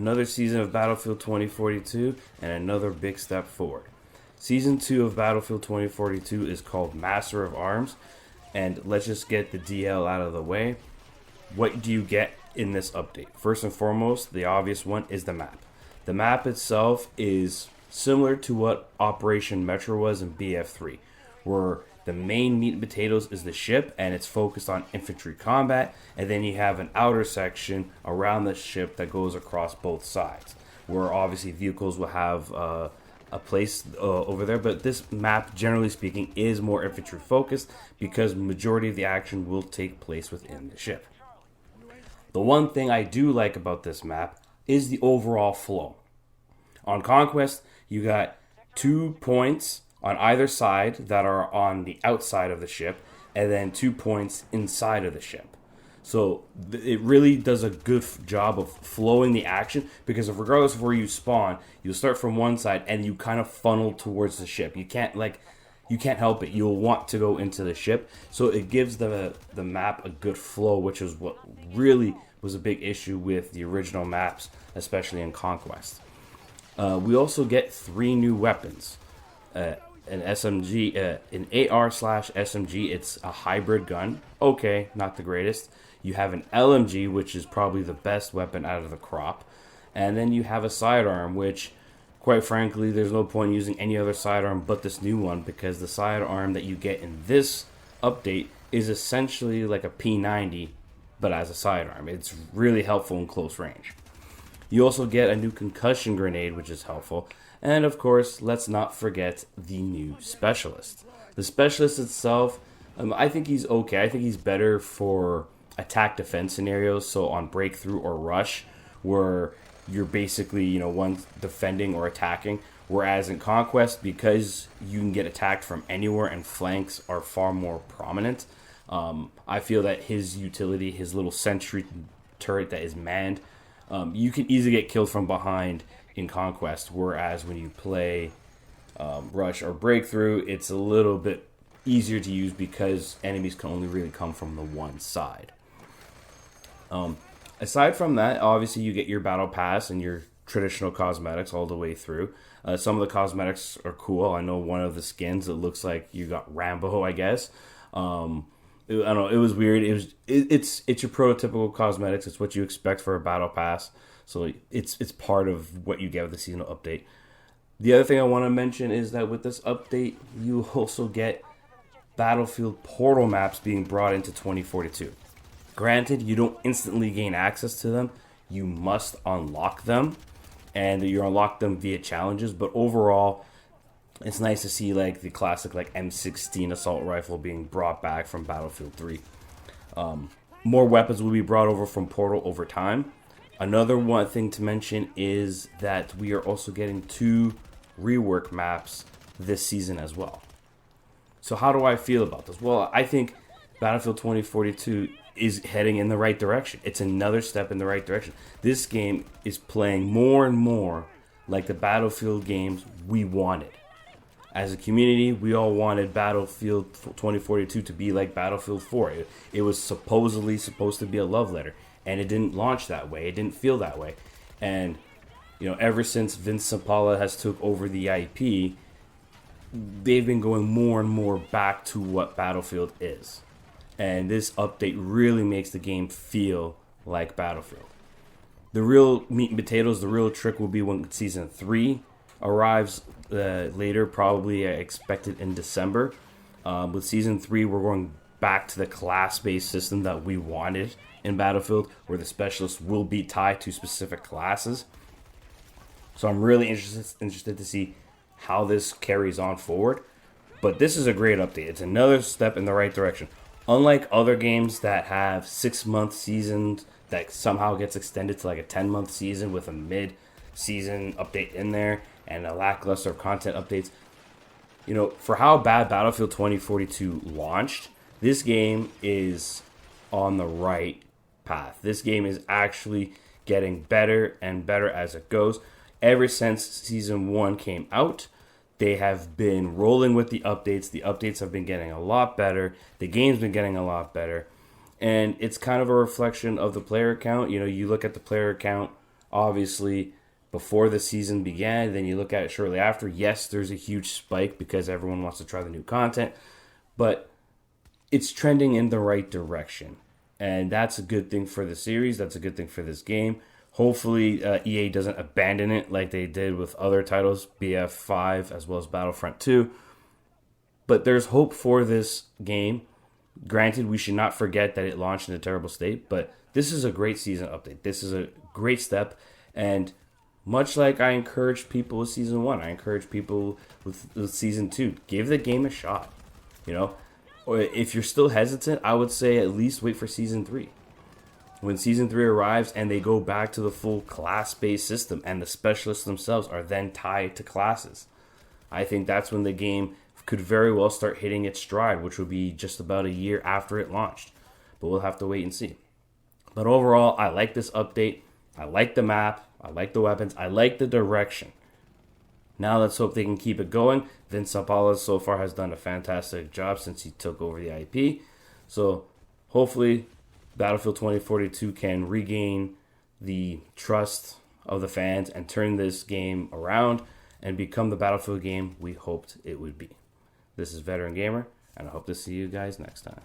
another season of Battlefield 2042 and another big step forward. Season 2 of Battlefield 2042 is called Master of Arms, and let's just get the DL out of the way. What do you get in this update? First and foremost, the obvious one is the map. The map itself is similar to what Operation Metro was in BF3, where the main meat and potatoes is the ship, and it's focused on infantry combat, and then you have an outer section around the ship that goes across both sides, where obviously vehicles will have a place over there. But this map, generally speaking, is more infantry focused because majority of the action will take place within the ship. The one thing I do like about this map is the overall flow. On Conquest, you got 2 points on either side that are on the outside of the ship, and then 2 points inside of the ship. So it really does a good job of flowing the action, because regardless of where you spawn, you'll start from one side and you kind of funnel towards the ship. You can't help it. You'll want to go into the ship. So it gives the map a good flow, which is what really was a big issue with the original maps, especially in Conquest. We also get 3 new weapons. An SMG, an AR/SMG. It's a hybrid gun. Okay, not the greatest. You have an LMG, which is probably the best weapon out of the crop. And then you have a sidearm, which, quite frankly, there's no point using any other sidearm but this new one, because the sidearm that you get in this update is essentially like a P90, but as a sidearm. It's really helpful in close range. You also get a new concussion grenade, which is helpful. And of course, let's not forget the new specialist. The specialist itself, I think he's okay. I think he's better for attack defense scenarios. So on breakthrough or rush, where you're basically, one defending or attacking. Whereas in Conquest, because you can get attacked from anywhere and flanks are far more prominent, I feel that his utility, his little sentry turret that is manned, you can easily get killed from behind in Conquest, whereas when you play Rush or Breakthrough, it's a little bit easier to use because enemies can only really come from the one side. Aside from that, obviously you get your Battle Pass and your traditional cosmetics all the way through. Some of the cosmetics are cool. I know one of the skins, it looks like you got Rambo, I guess. I don't know, it was weird. It's your prototypical cosmetics. It's what you expect for a Battle Pass. So it's part of what you get with the seasonal update. The other thing I want to mention is that with this update, you also get Battlefield Portal maps being brought into 2042. Granted, you don't instantly gain access to them. You must unlock them, and you unlock them via challenges. But overall, it's nice to see like the classic M16 assault rifle being brought back from Battlefield 3. More weapons will be brought over from Portal over time. Another one thing to mention is that we are also getting 2 rework maps this season as well. So how do I feel about this? Well, I think Battlefield 2042 is heading in the right direction. It's another step in the right direction. This game is playing more and more like the Battlefield games we wanted. As a community, we all wanted Battlefield 2042 to be like Battlefield 4. It was supposedly supposed to be a love letter, and it didn't launch that way. It didn't feel that way. And, ever since Vince Zampella has took over the IP, they've been going more and more back to what Battlefield is. And this update really makes the game feel like Battlefield. The real meat and potatoes, the real trick will be when Season 3 arrives later, probably expected in December. With Season 3, we're going back to the class-based system that we wanted in Battlefield, where the specialists will be tied to specific classes. So I'm really interested to see how this carries on forward. But this is a great update. It's another step in the right direction. Unlike other games that have 6-month seasons that somehow gets extended to like a 10-month season with a mid-season update in there and a lackluster of content updates, for how bad Battlefield 2042 launched, this game is on the right path. This game is actually getting better and better as it goes. Ever since Season 1 came out, they have been rolling with the updates. The updates have been getting a lot better. The game's been getting a lot better. And it's kind of a reflection of the player count. You look at the player count Obviously, before the season began, then you look at it shortly after. Yes, there's a huge spike because everyone wants to try the new content, but it's trending in the right direction. And that's a good thing for the series. That's a good thing for this game. Hopefully, EA doesn't abandon it like they did with other titles, BF5 as well as Battlefront 2. But there's hope for this game. Granted, we should not forget that it launched in a terrible state, but this is a great season update. This is a great step. And much like I encouraged people with Season 1, I encourage people with Season 2. Give the game a shot. You know, or if you're still hesitant, I would say at least wait for Season 3. When Season 3 arrives and they go back to the full class-based system and the specialists themselves are then tied to classes, I think that's when the game could very well start hitting its stride, which will be just about a year after it launched. But we'll have to wait and see. But overall, I like this update. I like the map. I like the weapons. I like the direction. Now let's hope they can keep it going. Vince Zampella so far has done a fantastic job since he took over the IP. So hopefully Battlefield 2042 can regain the trust of the fans and turn this game around and become the Battlefield game we hoped it would be. This is Veteran Gamer, and I hope to see you guys next time.